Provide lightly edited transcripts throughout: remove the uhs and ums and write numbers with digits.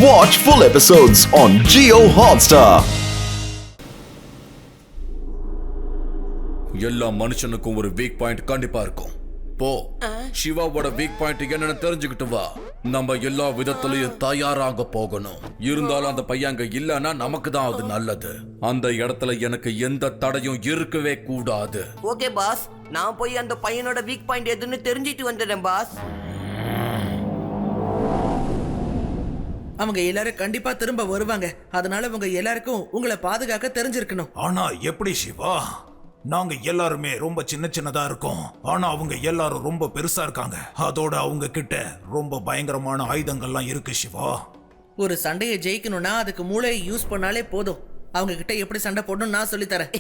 Watch full episodes on Jio Hotstar. எல்லா மனுஷனுக்கும் ஒரு வீக் பாயிண்ட் கண்டிப்பா இருக்கும். போ சிவாவோட வீக் பாயிண்ட் என்னன்னு தெரிஞ்சுக்கிட்டு வா. நம்ம எல்லா விதத்திலையும் தயாராக போகணும். இருந்தாலும் அந்த பையன் அங்க இல்லன்னா நமக்கு தான் அது நல்லது. அந்த இடத்துல எனக்கு எந்த தடையும் இருக்கவே கூடாது. ஓகே பாஸ், நான் போய் அந்த பையனோட வீக் பாயிண்ட் எதுன்னு தெரிஞ்சிட்டு வந்துடுறேன் பாஸ். அவங்க எல்லாரும் கண்டிப்பா திரும்ப வருவாங்க. அதனால உங்க எல்லாருக்கும் உங்களை பாதுகாக்க தெரிஞ்சிருக்கணும். ஆனா எப்படி சிவா? நாங்க எல்லாருமே ரொம்ப சின்ன சின்னதா இருக்கோம். ஆனா அவங்க எல்லாரும் ரொம்ப பெருசா இருக்காங்க. அதோட அவங்க கிட்ட ரொம்ப பயங்கரமான ஆயுதங்கள்லாம் இருக்கு சிவா. ஒரு சண்டையை ஜெயிக்கணும்னா அதுக்கு மூளையை யூஸ் பண்ணாலே போதும். அவங்க கிட்ட எப்படி சண்டை போடணும் நான் சொல்லித்தரேன்.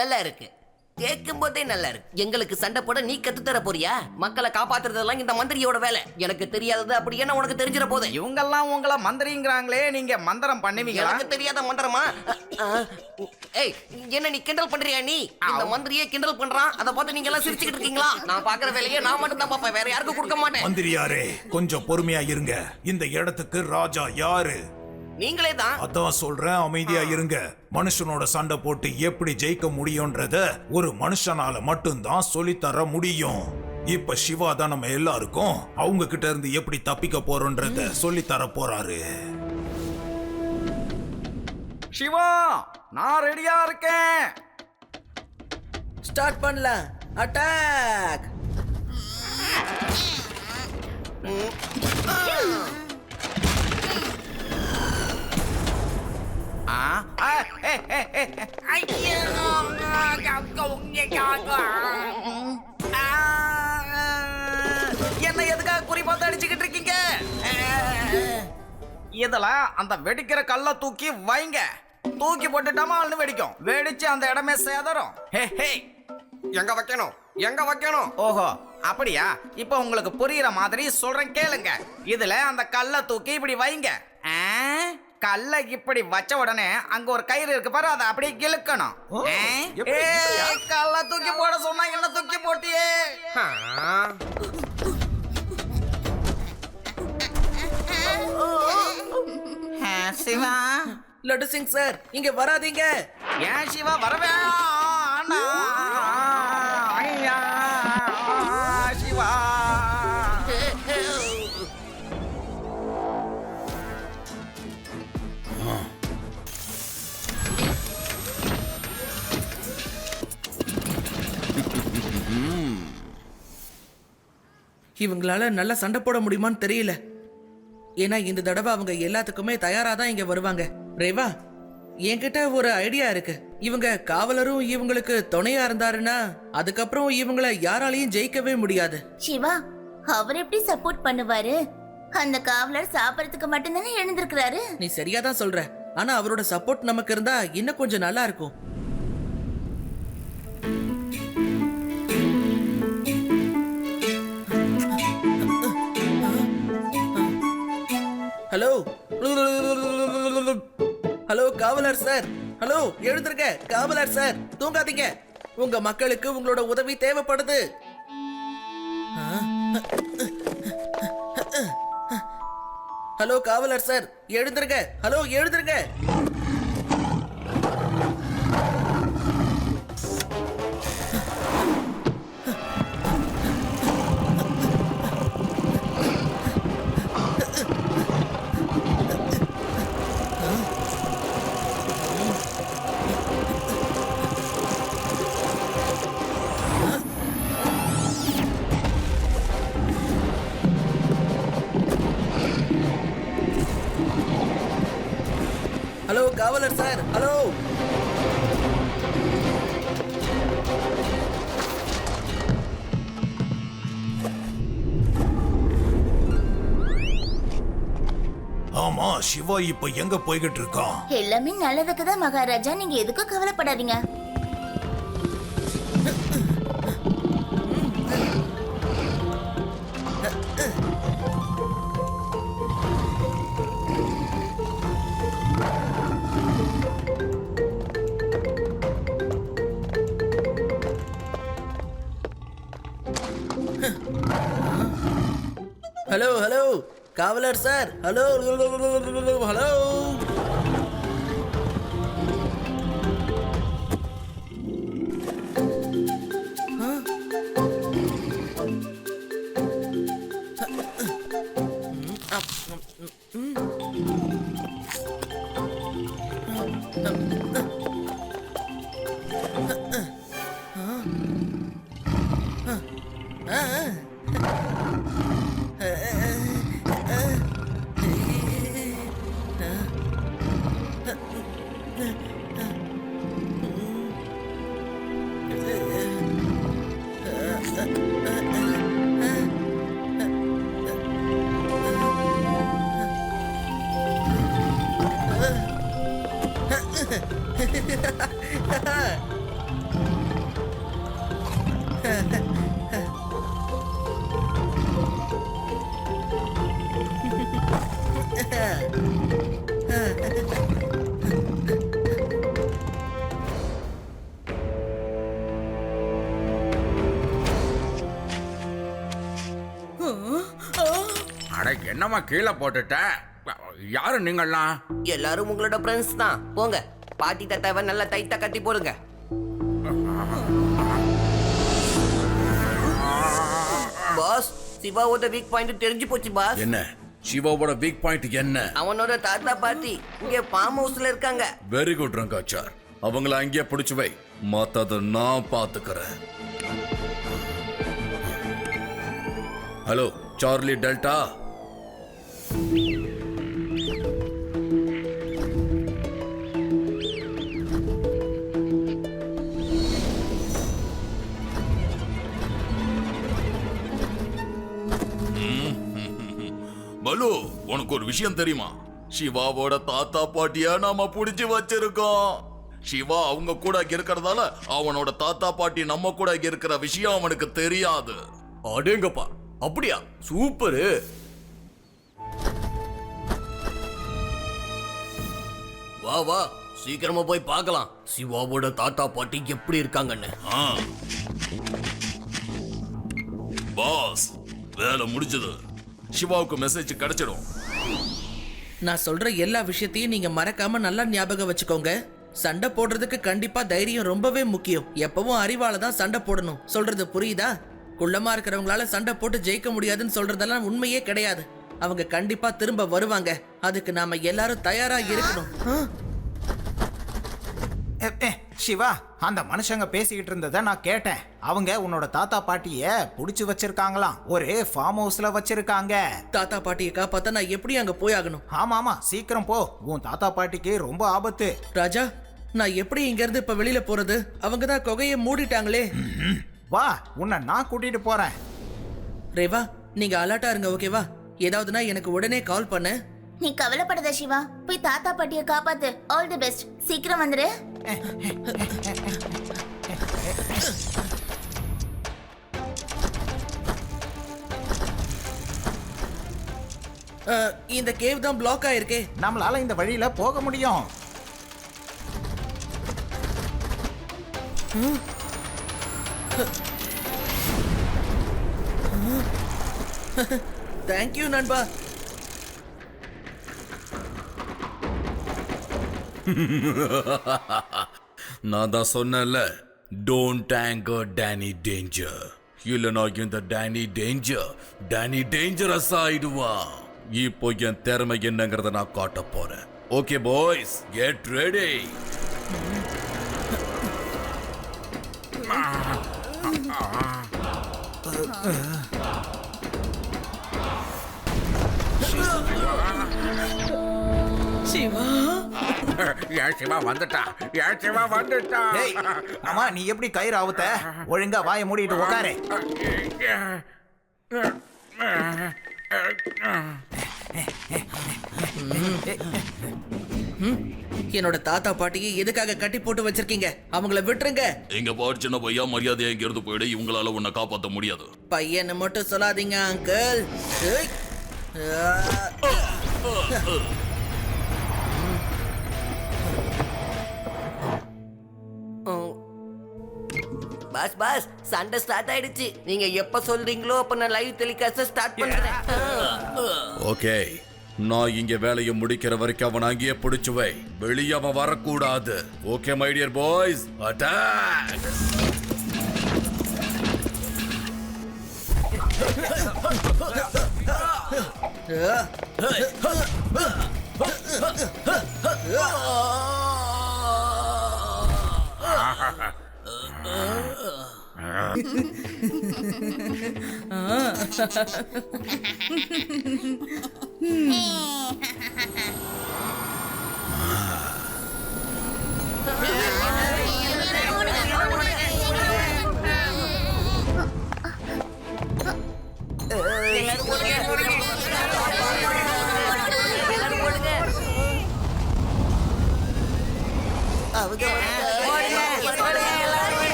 நல்லா இருக்கு, கேட்கும் போதே நல்லா இருக்கு. எங்களுக்கு சண்டை போட நீ கத்து தர போறியா? மக்களை காப்பாத்துறதெல்லாம் இந்த மந்திரியோட வேலை. எனக்கு தெரியாதது அப்படி என்ன உனக்கு தெரிஞ்சிட போகுது. இவங்கெல்லாம் உங்களை மந்திரிங்கிறாங்களே, நீங்க மந்திரம் பண்ணுவீங்களா? எனக்கு தெரியாத மந்திரமா? ஏய், என்ன நீ கிண்டல் பண்றியா? நீ இந்த மந்திரியே கிண்டல் பண்றான், அதை பார்த்து நீங்க எல்லாம் சிரிச்சுக்கிட்டு இருக்கீங்களா? நான் பாக்குற வேலையை நான் மட்டும் தான் பாப்பேன், வேற யாருக்கும் கொடுக்க மாட்டேன். மந்திரியாரே கொஞ்சம் பொறுமையா இருங்க. இந்த இடத்துக்கு ராஜா யாரு? நீங்களே தான். அதான் சொல்றேன், அமைதியா இருங்க. மனுஷனோட சண்டை போட்டு எப்படி ஜெயிக்க முடியும்ன்றத ஒரு மனுஷனால மட்டும்தான் சொல்லித்தர முடியும். இப்ப சிவா தான் நம்ம எல்லாருக்கும் அவங்க கிட்ட இருந்து எப்படி தப்பிக்க போறோம்ன்றத சொல்லித்தர போறாரு. சிவா, நான் ரெடியா இருக்கேன். ஸ்டார்ட் பண்ணலாம். அட்டாக்! என்ன எதுக்காக குறிப்பாத்து அடிச்சுக்கிட்டு இருக்கீங்க? இதெல்லாம் அந்த வெடிக்கிற கல்ல தூக்கி வைங்க. தூக்கி போட்டுட்டாமா அள்ளு வெடிக்கும். வெடிச்சு அந்த இடமே சேதரும். எங்க வைக்கணும், எங்க வைக்கணும்? ஓஹோ, அப்படியா? இப்ப உங்களுக்கு புரியுற மாதிரி சொல்றேன் கேளுங்க. இதுல அந்த கல்ல தூக்கி இப்படி வைங்க. கல்ல இப்படி வச்ச உடனே அங்க ஒரு கயிறு இருக்கு பாரு, அதை அப்படியே கிழக்கணும். கல்ல தூக்கி போட சொன்னா என்ன தூக்கி போட்டியே? சிவா, லட்டு சிங் சார், இங்க வராதீங்க. ஏன் சிவா வரவே? சிவா, இவங்களால நல்லா சண்டை போட முடியுமான்னு தெரியல. ஏன்னா இந்த தடவை அவங்க எல்லாத்துக்குமே தயாரா தான் இங்க வருவாங்க. ரேவா, என்கிட்ட ஒரு ஐடியா இருக்கு. இவங்க காவலரும் இவங்களுக்கு துணையா இருந்தாருன்னா அதுக்கப்புறம் இவங்கள யாராலையும் ஜெயிக்கவே முடியாது. சிவா, அவர் எப்படி சப்போர்ட் பண்ணுவாரு? அந்த காவலர் சாப்பிடறதுக்கு மட்டும்தானே எழுந்திருக்கிறாரு. நீ சரியா தான் சொல்ற. ஆனா அவரோட சப்போர்ட் நமக்கு இருந்தா இன்னும் கொஞ்சம் நல்லா இருக்கும். ஹலோ ஹலோ காவலர் சார், ஹலோ எழுந்திருங்க. காவலர் சார், தூங்காதீங்க. உங்க மக்களுக்கு உங்களோட உதவி தேவைப்படுது. ஹலோ காவலர் சார், எழுந்திருங்க. ஹலோ எழுந்திருங்க. ஹலோ காவலர் சார், ஹலோ. ஆமா, சிவா இப்ப எங்க போய்கிட்டு இருக்கான்? எல்லாமே நல்லதுக்கு தான் மகாராஜா, நீங்க எதுக்கும் கவலைப்படாதீங்க. ஹலோ ஹலோ காவலர் சார், ஹலோ ஹலோ. அட என்னம்மா கீழே போட்டுட்ட? யாரு நீங்கள்லாம்? எல்லாரும் உங்களோட ஃப்ரெண்ட்ஸ் தான். போங்க, பாட்டி தட்டாவை நல்லா டைட்டா கட்டி போடுங்க. பாஸ், சிவாவோட வீக் பாயிண்ட் தெரிஞ்சு போச்சு பாஸ். என்ன சிவாவோட வீக் பாயிண்ட் என்ன? அவனோட தாத்தா பாட்டி இங்க ஃபார்ம் ஹவுஸ்ல இருக்காங்க. வெரி குட் ரங்காச்சார், அவங்கள அங்கேயே பிடிச்சு வை, மத்தத நான் பாத்துக்கிறேன். Hello Charlie delta. பலு, உனக்கு ஒரு விஷயம் தெரியுமா? சிவாவோட தாத்தா பாட்டியா நாம புடிச்சு வச்சிருக்கோம். சிவா அவங்க கூட இருக்கிறதால அவனோட தாத்தா பாட்டி நம்ம கூட இருக்கிற விஷயம் அவனுக்கு தெரியாது. அடேங்கப்பா, அப்படியா? சூப்பரு. வா வா, சீக்கிரமா போய் பார்க்கலாம் சிவாவோட தாத்தா பாட்டி எப்படி இருக்காங்கன்னு. பாஸ், வேலை முடிஞ்சது. சிவாவுக்கு மெசேஜ் கிடைச்சிடும். நான் சொல்ற எல்லா விஷயத்தையும் நீங்க மறக்காம நல்லா ஞாபகம் வச்சுக்கோங்க. சண்டை போடுறதுக்கு கண்டிப்பா தைரியம் ரொம்பவே முக்கியம். எப்பவும் அறிவால தான் சண்டை போடணும். சொல்றது புரியுதா? குள்ளமா இருக்கிறவங்களால சண்டை போட்டு ஜெயிக்க முடியாதுன்னு சொல்றதெல்லாம் உண்மையே கிடையாது. அவங்க கண்டிப்பா திரும்ப வருவாங்க. அதுக்கு நாம எல்லாரும் தயாரா இருக்கணும். சிவா, அந்த மனுஷங்க பேசிக்கிட்டு இருந்ததை நான் கேட்டேன். அவங்க உன்னோட தாத்தா பாட்டிய புடிச்சு வச்சிருக்காங்களாம். ஒரு ஃபார்ம் ஹவுஸ்ல வச்சிருக்காங்க. தாத்தா பாட்டியை காப்பாத்த நான் எப்படி அங்க போய் ஆகணும்? ஆமா, சீக்கிரம் போ. உன் தாத்தா பாட்டிக்கு ரொம்ப ஆபத்து. ராஜா, நான் எப்படி இங்க இருந்து இப்ப வெளியில போறது? அவங்க தான் குகையை மூடிட்டாங்களே. வா, உன்னை நான் கூட்டிட்டு போறேன். ரேவா, நீங்க அலர்ட்டா இருங்க, ஓகேவா? ஏதாவதுனா எனக்கு உடனே கால் பண்ணு. நீ கவலைப்படாத சிவா, போய் தாத்தா பாட்டிய காப்பாத்து. All the best. சீக்கிரம் வந்துரு. இந்த கேவ் தான் பிளாக் ஆயிருக்கே. நம்மளால இந்த வழியில போக முடியும். தேங்க்யூ நண்பா. நான் தான் சொன்னேன்ல, டோன்ட் ஆங்கர் டேனி டேஞ்சர். இல்லைனா இந்த டேனி டேஞ்சரஸ் ஆயிடுவா. இப்போ என் திறமை என்னங்கிறத நான் காட்ட போறேன். Okay boys, get ready. Siva, Siva வந்துட்டா. டேய், ஆமா, நீ எப்படி கயிறு அவுத்த? ஒழுங்கா வாயை மூடிட்டு உட்காரு. என்னோட தாத்தா பாட்டியை எதுக்காக கட்டி போட்டு வச்சிருக்கீங்க? அவங்கள விட்டுருங்க. எங்க பாரு சின்ன பையா, மரியாதையா இங்க இருந்து போயிடு. இவங்களால உன்னை காப்பாற்ற முடியாது. பையனை மட்டும் சொல்லாதீங்க அங்கிள். பாஸ் பாஸ் சண்டை ஸ்டார்ட் ஆயிடுச்சு. நீங்க எப்ப சொல்றீங்களோ அப்ப நான் லைவ் டெலிகாஸ்ட் ஸ்டார்ட் பண்றேன். ஓகே, நான் இங்க வேலையை முடிக்கிற வரைக்கும் அவன் அங்கேயே பிடிச்சு வை. வெளியே அவன் வரக்கூடாது. Okay my dear boys, attack!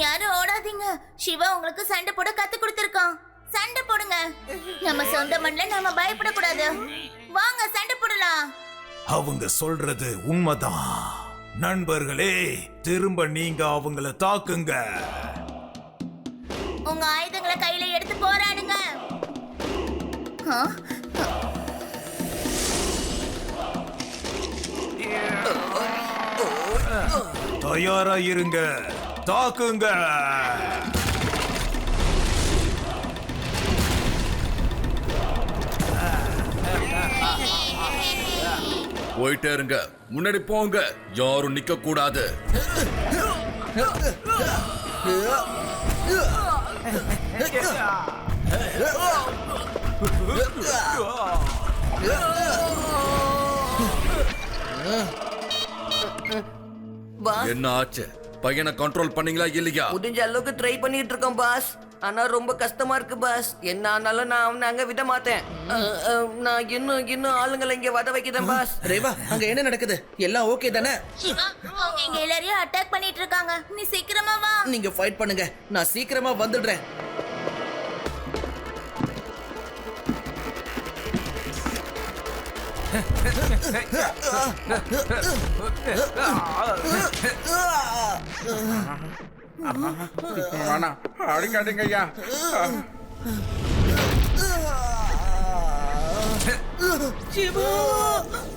யாரும் ஓடாதீங்க. சிவா உங்களுக்கு சண்டை போட கத்து கொடுத்திருக்கான். சண்டை போடுங்க. நம்ம சொந்த மண்ணில நாம பயப்படக்கூடாது. வாங்க சண்டை போடலாம். அவங்க சொல்றது உண்மைதான். நண்பர்களே, திரும்ப நீங்க அவங்கள தாக்குங்க. உங்க ஆயுதங்களை கையில எடுத்து போராடுங்க. தயாரா இருங்க, தாக்குங்க. போயிட்டே இருங்க, முன்னாடி போங்க, யாரும் நிக்க கூடாது. என்ன ஆச்சு? பையனை கண்ட்ரோல் பண்ணீங்களா இல்லையா? முடிஞ்ச அளவுக்கு ட்ரை பண்ணிட்டு இருக்கோம் பாஸ். ஆனா ரொம்ப கஷ்டமா இருக்கு பாஸ். என்ன ஆனாலும் நான் அவனை அங்க விட மாட்டேன். நான் இன்னும் ஆளுங்களை இங்க வத வைக்கிறேன் பாஸ். ரேவா, அங்க என்ன நடக்குது? எல்லாம் ஓகே தானே? இங்க எல்லாரையும் அட்டாக் பண்ணிட்டு இருக்காங்க. நீ சீக்கிரமா வா. நீங்க ஃபைட் பண்ணுங்க, நான் சீக்கிரமா வந்துடுறேன். அடிங்க அடிங்க ஐயா.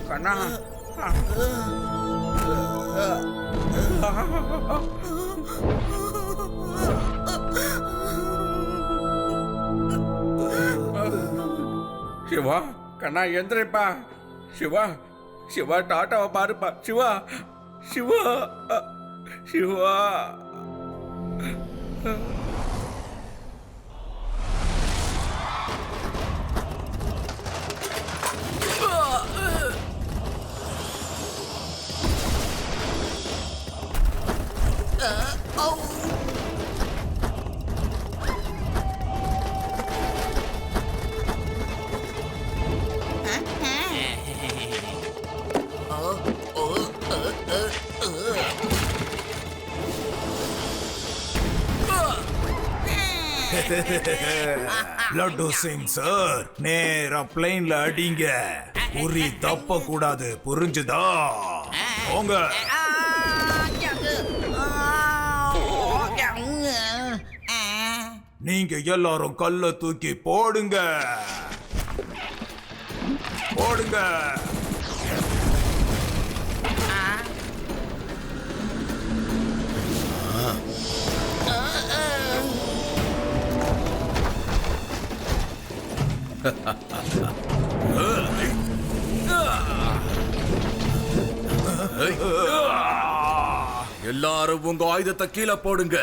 கண்ணா, சிவா கண்ணா எந்திரிப்பா. சிவா சிவா டாட்டாவை பாருப்பா. சிவா சிவா சிவா. லட்டு சிங் சார், நேரா பிளைன்ல அடிங்க. குறி தப்ப கூடாது, புரிஞ்சுதா? போங்க. நீங்க எல்லாரும் கல்ல தூக்கி போடுங்க, போடுங்க. எல்லாரும் உங்க ஆயுதத்தை கீழே போடுங்க.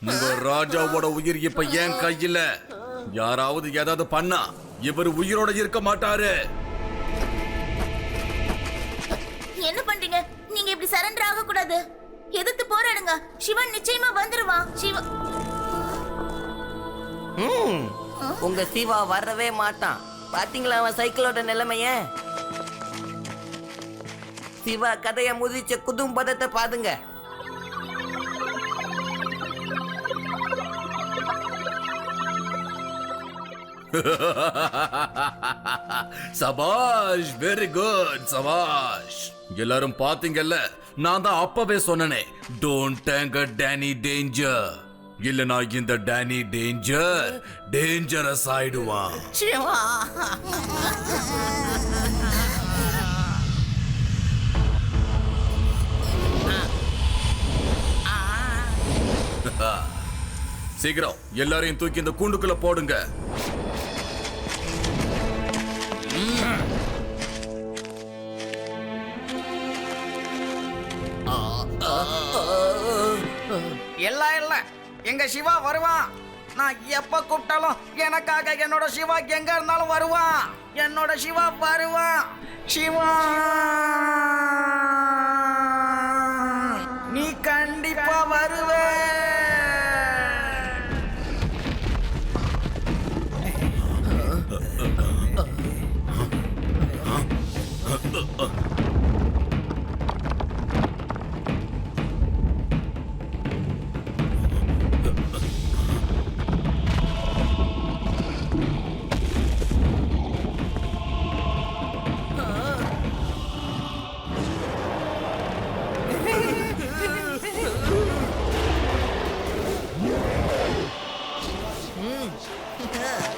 உங்க ராஜாவோட உயிர் இப்ப என் கையில. யாராவது ஏதாவது பண்ணா இவர் உயிரோட இருக்க மாட்டாரு. என்ன பண்றீங்க? நீங்க இப்படி சரண்டர் ஆக கூடாது. எதிர்த்து போராடுங்க. சிவன் நிச்சயமா வந்துருவான். சிவா உங்க சிவா வரவே மாட்டான். பாத்தீங்களா அவன் சைக்கிளோட நிலைமைய? சிவா கதைய முதிச்ச குதும்பதத்தை பாருங்க. சபாஷ், வெரி குட், சபாஷ். எல்லாரும் பாத்தீங்கல்ல, நான் தான் அப்பவே சொன்னனே, டோன்ட் டேங்கர் டேனி டேஞ்சர். இல்லனா இந்த டேனி டேஞ்சரஸ் ஆயிடுவான். சிவா சீக்கிரம் எல்லாரையும் தூக்கி இந்த கூண்டுக்குள்ள போடுங்க. இல்ல எங்க சிவா வருவான். நான் எப்ப கூப்பிட்டாலும் எனக்காக என்னோட சிவா எங்க இருந்தாலும் வருவான். என்னோட சிவா வருவான். சிவா, நீ கண்டிப்பா வருவே.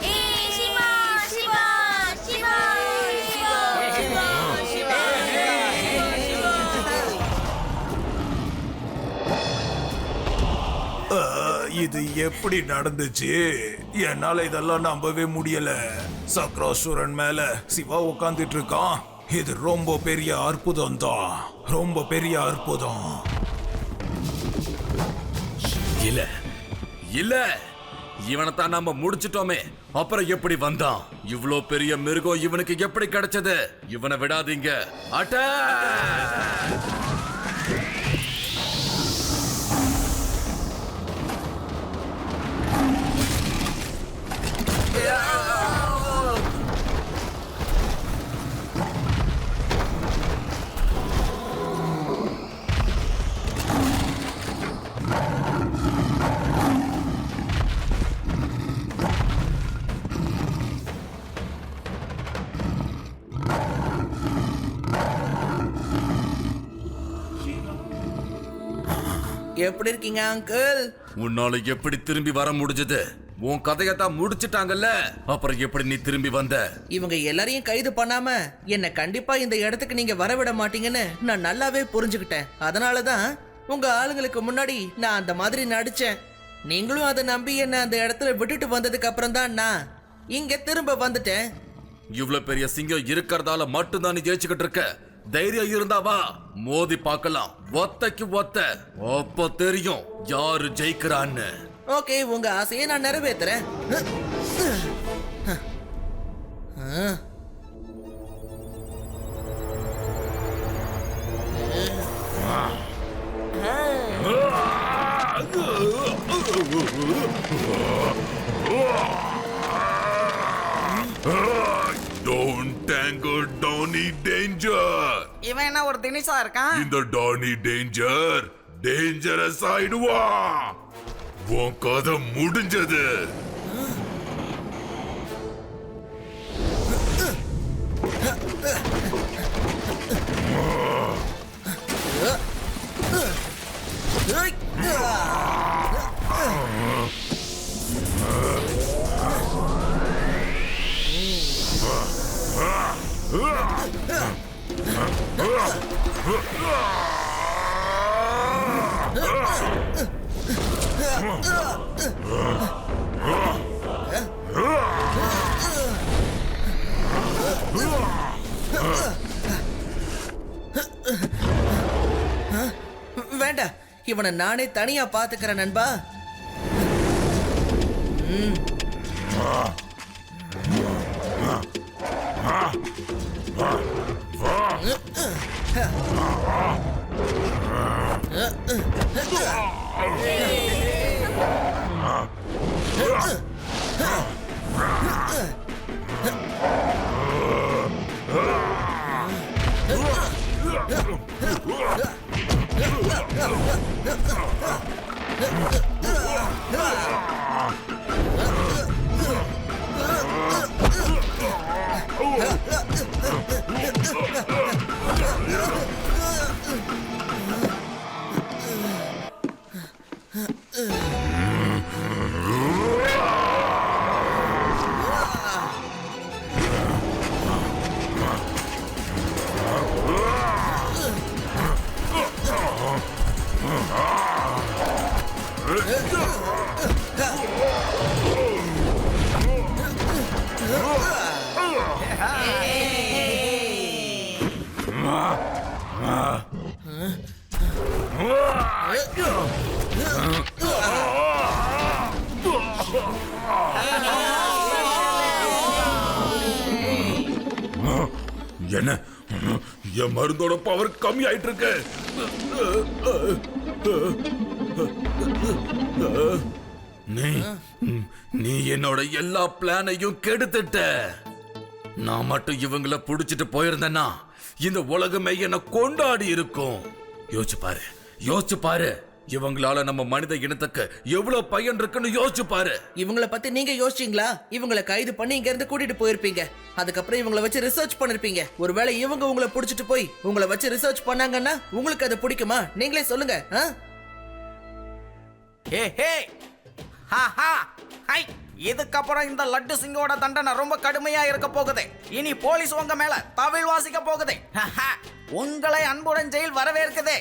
ஏய் சிவா சிவா சிவா சிவா இது எப்படி நடந்துச்சு? என்னால இதெல்லாம் நம்பவே முடியல. சக்ராசுரன் மேல சிவா உட்கார்ந்துட்டு இருக்கான். இது ரொம்ப பெரிய அற்புதம் தான், ரொம்ப பெரிய அற்புதம். இல்ல இல்ல, இவனைத்தான் நாம முடிச்சிட்டோமே, அப்புறம் எப்படி வந்தான்? இவ்ளோ பெரிய மிருகம் இவனுக்கு எப்படி கிடைச்சது? இவனை விடாதீங்க. அட்டாக்! எப்படி இருக்கீங்க அங்கிள்? உன்னால எப்படி திரும்பி வர முடிஞ்சது? உன் கதையத்தான் முடிச்சிட்டாங்கல்ல, அப்புறம் எப்படி நீ திரும்பி வந்த? இவங்க எல்லாரையும் கைது பண்ணாம என்ன கண்டிப்பா இந்த இடத்துக்கு நீங்க வரவிட மாட்டீங்கன்னு நான் நல்லாவே புரிஞ்சுக்கிட்டேன். அதனாலதான் உங்க ஆளுங்களுக்கு முன்னாடி நான் அந்த மாதிரி நடிச்சேன். நீங்களும் அதை நம்பி என்ன அந்த இடத்துல விட்டுட்டு வந்ததுக்கு அப்புறம் தான் நான் இங்க திரும்ப வந்துட்டேன். இவ்வளவு பெரிய சிங்கம் இருக்கிறதால மட்டும்தான் நீ ஜெயிச்சுக்கிட்டு இருக்க. தைரியம் இருந்தா வா, மோதி பார்க்கலாம். ஒத்தைக்கு ஒத்த, அப்ப தெரியும் யாரு ஜெயிக்கிறான்னு. ஓகே, உங்க ஆசையை நான் நிறைவேத்துறேன். Don't tangle Donny Danger. இவன் என்ன ஒரு தினிசா இருக்கான்? இந்த டானி டேஞ்சரஸ் ஆயிடுவா. உன் கதை முடிஞ்சது. வேண்டாம், இவனை நானே தனியா பாத்துக்கிறேன் நண்பா. என்ன என் மருந்தோட பவர் கம்மி ஆயிட்டு இருக்கு. நீ என்னோட எல்லா பிளானையும் கெடுத்துட்ட. நான் மட்டும் இவங்கள புடிச்சிட்டு போயிருந்தேன்னா இந்த உலகமே என்ன கொண்டாடி இருக்கும். யோசிச்சு பாரு இவங்களால நம்ம மனித இனத்துக்கு எவ்வளவு பயன் இருக்குன்னு யோசிச்சு பாரு. இவங்கள பத்தி நீங்க யோசிச்சீங்களா? இவங்கள கைது பண்ணி இங்க இருந்து கூட்டிட்டு போயிருப்பீங்க. அதுக்கப்புறம் இவங்கள வச்சு ரிசர்ச் பண்ணிருப்பீங்க. ஒருவேளை இவங்க உங்களை புடிச்சிட்டு போய் உங்களை வச்சு ரிசர்ச் பண்ணாங்கன்னா உங்களுக்கு அது பிடிக்குமா? நீங்களே சொல்லுங்க. இதுக்கப்புறம் இந்த லட்டு சிங்கோட தண்டனை ரொம்ப கடுமையா இருக்க போகுது. இனி போலீஸ் உங்க மேல தவில் வாசிக்க போகுது. உங்களை அன்புடன் ஜெயில் வரவேற்குது.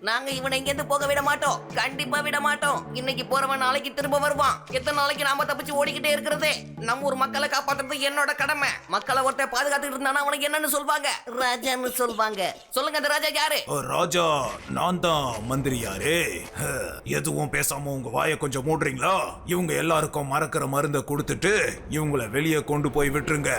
நாங்க இவனை இங்க இருந்து போக விட மாட்டோம். கண்டிப்பா விட மாட்டோம். இன்னைக்கு போறவன் நாளைக்கு திரும்ப வருவான். எத்தனை நாளைக்கு நாம தப்பிச்சு ஓடிக்கிட்டே இருக்கிறது? நம்ம ஊர் மக்களை காப்பாத்துறது என்னோட கடமை. மக்களை ஒருத்தர் பாதுகாத்துட்டு இருந்தானா அவனுக்கு என்னன்னு சொல்வாங்க? ராஜான்னு சொல்வாங்க. சொல்லுங்க, அந்த ராஜா யாரு? ராஜா நான் தான். மந்திரி யாரு? எதுவும் பேசாம உங்க வாயை கொஞ்சம் மூடுறீங்களா? இவங்க எல்லாருக்கும் மறக்கிற மருந்தை கொடுத்துட்டு இவங்களை வெளியே கொண்டு போய் விட்டுருங்க.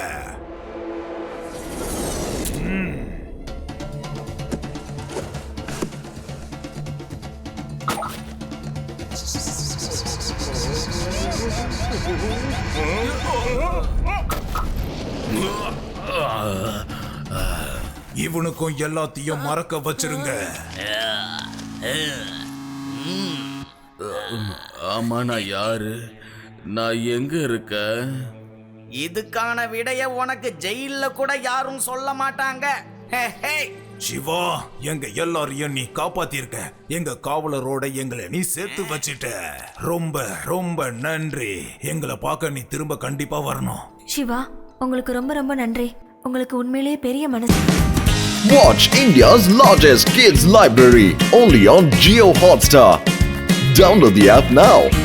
இவனுக்கும் எல்லாத்தையும் மறக்க வச்சிருங்க. ஆமா, நான் யாரு? நான் எங்க இருக்க? இதுக்கான விடைய உனக்கு ஜெயில கூட யாரும் சொல்ல மாட்டாங்க. சிவா, எங்க எல்லாரையும் நீ காப்பாத்திருக்க. எங்க காவலரோட எங்களை நீ சேர்த்து வச்சிட்ட. ரொம்ப ரொம்ப நன்றி. எங்களை பார்க்க நீ திரும்ப கண்டிப்பா வரணும். சிவா, உங்களுக்கு ரொம்ப ரொம்ப நன்றி. உங்களுக்கு உண்மையிலேயே பெரிய மனசு. Watch India's largest kids library only on Jio Hotstar. Download the app now.